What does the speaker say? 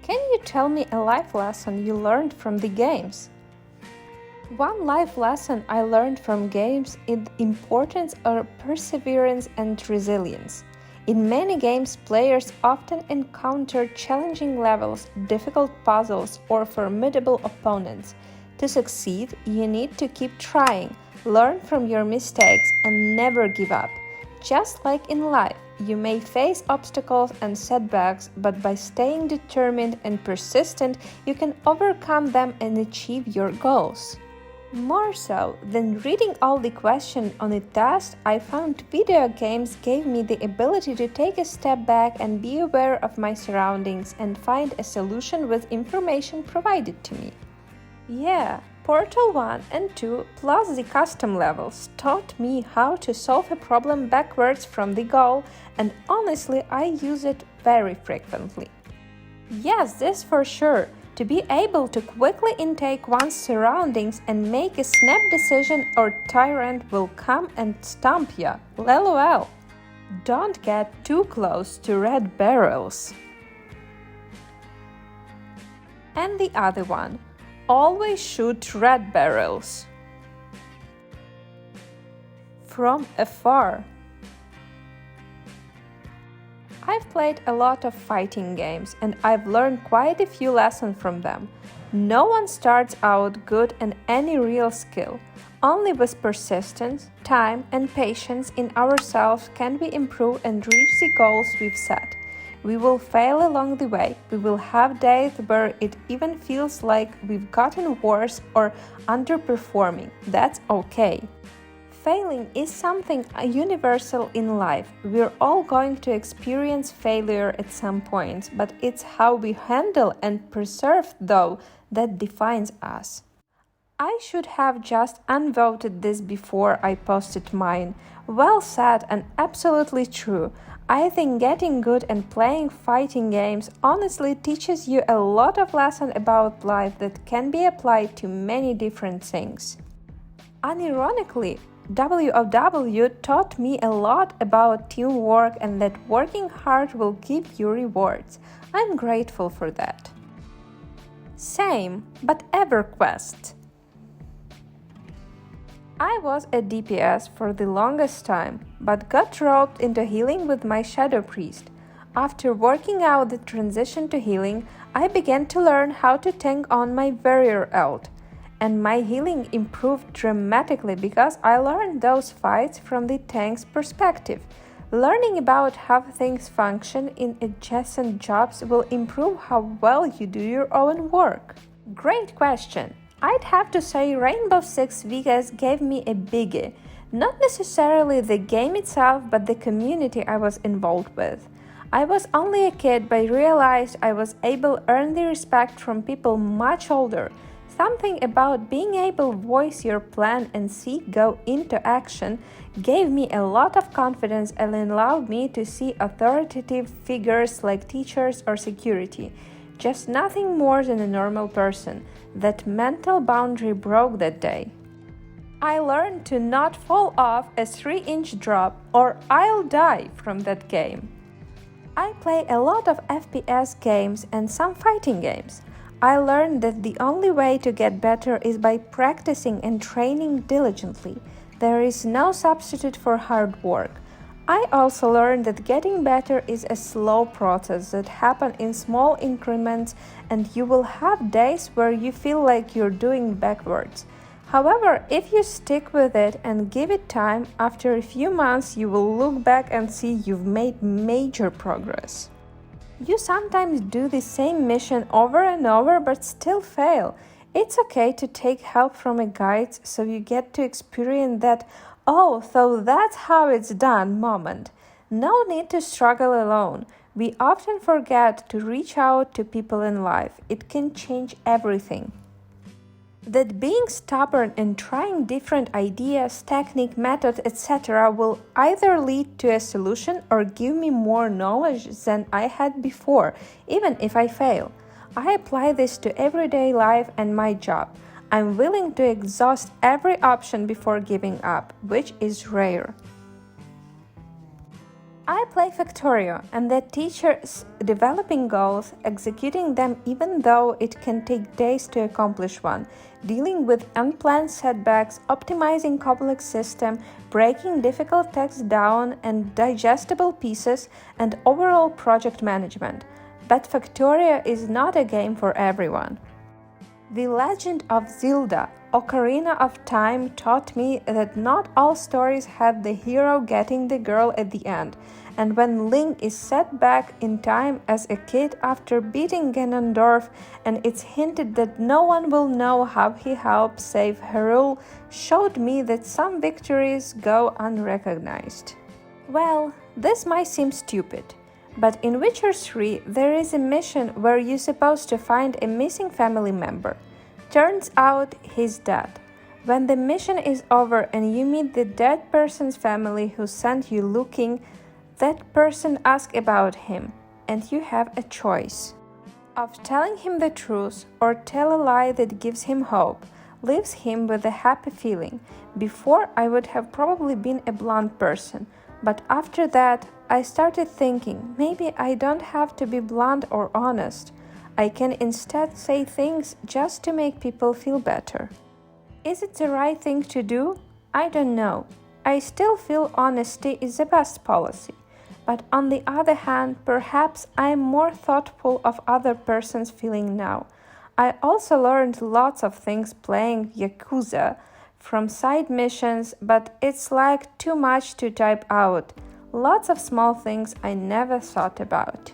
Can you tell me a life lesson you learned from the games? One life lesson I learned from games is the importance of perseverance and resilience. In many games, players often encounter challenging levels, difficult puzzles, or formidable opponents. To succeed, you need to keep trying, learn from your mistakes, and never give up. Just like in life, you may face obstacles and setbacks, but by staying determined and persistent, you can overcome them and achieve your goals. More so than reading all the questions on a test, I found video games gave me the ability to take a step back and be aware of my surroundings and find a solution with information provided to me. Yeah, Portal 1 and 2 plus the custom levels taught me how to solve a problem backwards from the goal, and honestly, I use it very frequently. Yes, this for sure. To be able to quickly intake one's surroundings and make a snap decision, or tyrant will come and stomp ya. LOL. Don't get too close to red barrels. And the other one. Always shoot red barrels. From afar. I've played a lot of fighting games and I've learned quite a few lessons from them. No one starts out good in any real skill. Only with persistence, time, and patience in ourselves can we improve and reach the goals we've set. We will fail along the way. We will have days where it even feels like we've gotten worse or underperforming. That's okay. Failing is something universal in life. We're all going to experience failure at some point, but it's how we handle and persevere, though, that defines us. I should have just unvoted this before I posted mine. Well said and absolutely true. I think getting good and playing fighting games honestly teaches you a lot of lessons about life that can be applied to many different things. Unironically, WOW taught me a lot about teamwork and that working hard will give you rewards. I'm grateful for that. Same, but EverQuest. I was a DPS for the longest time, but got roped into healing with my Shadow Priest. After working out the transition to healing, I began to learn how to tank on my warrior ult. And my healing improved dramatically because I learned those fights from the tank's perspective. Learning about how things function in adjacent jobs will improve how well you do your own work. Great question. I'd have to say Rainbow Six Vegas gave me a biggie. Not necessarily the game itself, but the community I was involved with. I was only a kid, but realized I was able to earn the respect from people much older. Something about being able to voice your plan and see go into action gave me a lot of confidence and allowed me to see authoritative figures like teachers or security. Just nothing more than a normal person. That mental boundary broke that day. I learned to not fall off a 3-inch drop or I'll die from that game. I play a lot of FPS games and some fighting games. I learned that the only way to get better is by practicing and training diligently. There is no substitute for hard work. I also learned that getting better is a slow process that happens in small increments, and you will have days where you feel like you're doing backwards. However, if you stick with it and give it time, after a few months you will look back and see you've made major progress. You sometimes do the same mission over and over but still fail. It's okay to take help from a guide so you get to experience that "oh, so that's how it's done" moment. No need to struggle alone. We often forget to reach out to people in life. It can change everything. That being stubborn and trying different ideas, technique, methods, etc. will either lead to a solution or give me more knowledge than I had before, even if I fail. I apply this to everyday life and my job. I'm willing to exhaust every option before giving up, which is rare. I play Factorio, and the teacher's developing goals, executing them even though it can take days to accomplish one, dealing with unplanned setbacks, optimizing complex system, breaking difficult text down and digestible pieces, and overall project management. But Factorio is not a game for everyone. The Legend of Zelda, Ocarina of Time, taught me that not all stories had the hero getting the girl at the end, and when Link is set back in time as a kid after beating Ganondorf, and it's hinted that no one will know how he helped save Hyrule, showed me that some victories go unrecognized. Well, this might seem stupid, but in Witcher 3 there is a mission where you're supposed to find a missing family member. Turns out he's dead. When the mission is over and you meet the dead person's family who sent you looking, that person asks about him, and you have a choice of telling him the truth or tell a lie that gives him hope, leaves him with a happy feeling. Before, I would have probably been a blunt person, but after that, I started thinking maybe I don't have to be blunt or honest. I can instead say things just to make people feel better. Is it the right thing to do? I don't know. I still feel honesty is the best policy. But on the other hand, perhaps I am more thoughtful of other person's feeling now. I also learned lots of things playing Yakuza from side missions, but it's like too much to type out. Lots of small things I never thought about.